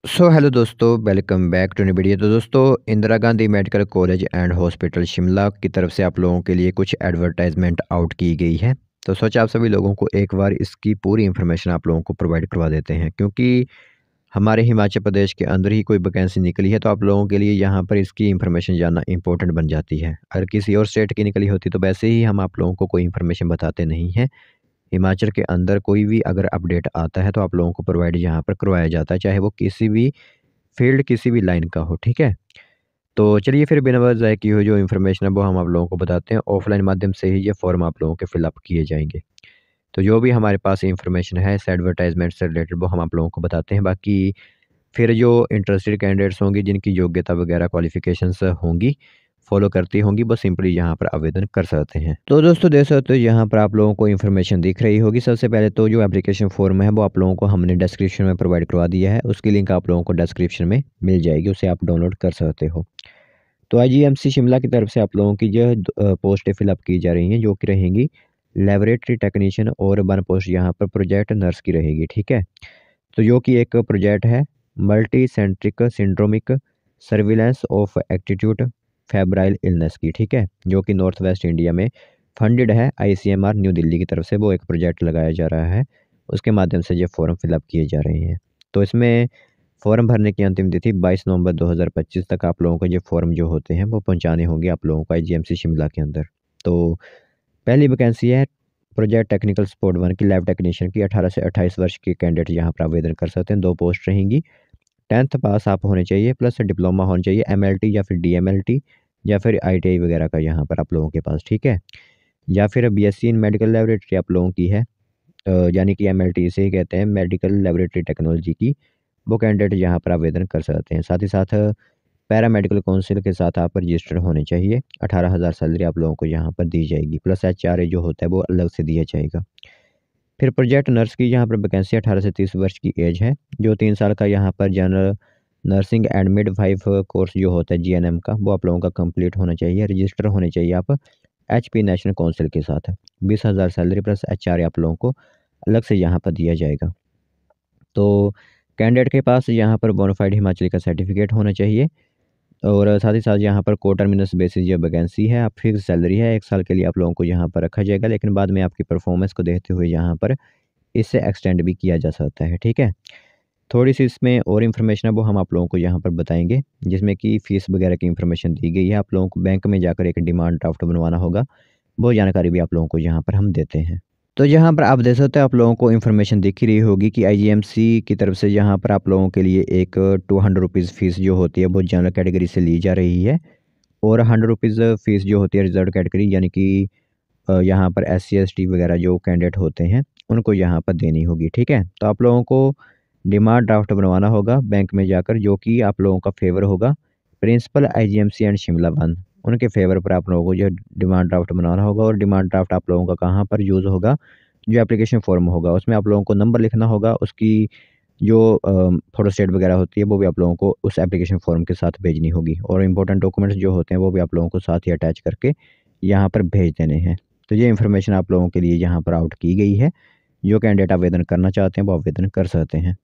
Hello दोस्तों, welcome back to new video. तो दोस्तों, Indira Gandhi medical college and hospital Shimla की तरफ से आप लोगों के लिए कुछ एडवर्टाइजमेंट आउट की गई है। तो सोचा आप सभी लोगों को एक बार इसकी पूरी इन्फॉर्मेशन आप लोगों को प्रोवाइड करवा देते हैं, क्योंकि हमारे हिमाचल प्रदेश के अंदर ही कोई वैकेंसी निकली है, तो आप लोगों के लिए यहाँ पर इसकी इन्फॉर्मेशन जानना इंपॉर्टेंट बन जाती है। अगर किसी और स्टेट की निकली होती तो वैसे ही हम आप लोगों को कोई इन्फॉर्मेशन बताते नहीं हैं। हिमाचल के अंदर कोई भी अगर अपडेट आता है तो आप लोगों को प्रोवाइड यहाँ पर करवाया जाता है, चाहे वो किसी भी फील्ड किसी भी लाइन का हो, ठीक है? तो चलिए फिर बिना वजह ज़ाय किए हुए जो इन्फॉर्मेशन है वो हम आप लोगों को बताते हैं। ऑफ़लाइन माध्यम से ही ये फॉर्म आप लोगों के फिल अप किए जाएँगे। तो जो भी हमारे पास इन्फॉर्मेशन है इस एडवर्टाइज़मेंट से रिलेटेड वो हम आप लोगों को बताते हैं। बाकी फिर जो इंटरेस्टेड कैंडिडेट्स होंगे जिनकी योग्यता वगैरह क्वालिफ़िकेशंस होंगी, फ़ॉलो करती होंगी, बस सिंपली यहाँ पर आवेदन कर सकते हैं। तो दोस्तों देख सकते हो यहाँ पर आप लोगों को इन्फॉर्मेशन दिख रही होगी। सबसे पहले तो जो एप्लीकेशन फ़ॉर्म है वो आप लोगों को हमने डिस्क्रिप्शन में प्रोवाइड करवा दिया है। उसकी लिंक आप लोगों को डिस्क्रिप्शन में मिल जाएगी, उसे आप डाउनलोड कर सकते हो। तो आईजीएमसी शिमला की तरफ से आप लोगों की जो पोस्टें फिलअप की जा रही हैं, जो कि रहेंगी लैबोरेटरी टेक्नीशियन और 1 पोस्ट यहाँ पर प्रोजेक्ट नर्स की रहेगी, ठीक है? तो जो कि एक प्रोजेक्ट है multicentric syndromic surveillance of attitude febrile illness की, ठीक है? जो कि नॉर्थ वेस्ट इंडिया में फंडेड है आईसीएमआर न्यू दिल्ली की तरफ से। वो एक प्रोजेक्ट लगाया जा रहा है, उसके माध्यम से ये फॉर्म फिलअप किए जा रहे हैं। तो इसमें फॉर्म भरने की अंतिम तिथि 22 नवंबर 2025 तक आप लोगों को ये फॉर्म जो होते हैं वो पहुंचाने होंगे आप लोगों को आईजीएमसी शिमला के अंदर। तो पहली वैकेंसी है प्रोजेक्ट टेक्निकल सपोर्ट 1 की लैब टेक्नीशियन की। 18 से 28 वर्ष के कैंडिडेट यहाँ पर आवेदन कर सकते हैं। 2 पोस्ट रहेंगी। 10th पास आप होने चाहिए, प्लस डिप्लोमा होना चाहिए एमएलटी या फिर डीएमएलटी या फिर आईटीआई वगैरह का यहाँ पर आप लोगों के पास, ठीक है? या फिर बीएससी इन मेडिकल लैबोरेटरी आप लोगों की है, यानी कि एमएलटी इसे ही कहते हैं, मेडिकल लैबोरेटरी टेक्नोलॉजी की। वो कैंडिडेट यहाँ पर आवेदन कर सकते हैं। साथ ही साथ पैरामेडिकल काउंसिल के साथ आप रजिस्टर होने चाहिए। 18,000 सैलरी आप लोगों को यहाँ पर दी जाएगी, प्लस एचआरए जो होता है वो अलग से दिया जाएगा। फिर प्रोजेक्ट नर्स की यहाँ पर वैकेंसी 18 से 30 वर्ष की एज है। जो 3 साल का यहाँ पर general nursing and midwife course जो होता है जीएनएम का, वो आप लोगों का कंप्लीट होना चाहिए। रजिस्टर होने चाहिए आप एचपी नेशनल काउंसिल के साथ। 20,000 सैलरी प्लस एचआरए आप लोगों को अलग से यहाँ पर दिया जाएगा। तो कैंडिडेट के पास यहाँ पर बोनाफाइड हिमाचली का सर्टिफिकेट होना चाहिए और साथ ही साथ यहाँ पर कोटर्मिनस बेसिस ये वैकेंसी है। आप फिक्स सैलरी है, 1 साल के लिए आप लोगों को यहाँ पर रखा जाएगा, लेकिन बाद में आपकी परफॉर्मेंस को देखते हुए यहाँ पर इससे एक्सटेंड भी किया जा सकता है, ठीक है? थोड़ी-सी इसमें और इन्फॉर्मेशन है वो हम आप लोगों को यहाँ पर बताएँगे, जिसमें कि फ़ीस वगैरह की इन्फॉर्मेशन दी गई है। आप लोगों को बैंक में जाकर एक डिमांड ड्राफ्ट बनवाना होगा, वो जानकारी भी आप लोगों को यहाँ पर हम देते हैं। तो यहाँ पर आप देख सकते हो, आप लोगों को इन्फॉर्मेशन दिख ही रही होगी कि आईजीएमसी की तरफ से यहाँ पर आप लोगों के लिए एक ₹200 फ़ीस जो होती है वो जनरल कैटेगरी से ली जा रही है और ₹100 फ़ीस जो होती है रिजर्व कैटेगरी, यानी कि यहाँ पर एससी एसटी वगैरह जो कैंडिडेट होते हैं उनको यहाँ पर देनी होगी, ठीक है? तो आप लोगों को डिमांड ड्राफ्ट बनवाना होगा बैंक में जाकर, जो कि आप लोगों का फेवर होगा प्रिंसिपल आईजीएमसी एंड शिमला 1, उनके फेवर पर आप लोगों को जो डिमांड ड्राफ्ट बनाना होगा। और डिमांड ड्राफ्ट आप लोगों का कहाँ पर यूज़ होगा, जो एप्लीकेशन फॉर्म होगा उसमें आप लोगों को नंबर लिखना होगा। उसकी जो फोटोस्टेट वगैरह होती है वो भी आप लोगों को उस एप्लीकेशन फॉर्म के साथ भेजनी होगी और इंपॉर्टेंट डॉक्यूमेंट्स जो होते हैं वो भी आप लोगों को साथ ही अटैच करके यहाँ पर भेज देने हैं। तो ये इन्फॉर्मेशन आप लोगों के लिए यहाँ पर आउट की गई है। जो कैंडिडेट आवेदन करना चाहते हैं वो आवेदन कर सकते हैं।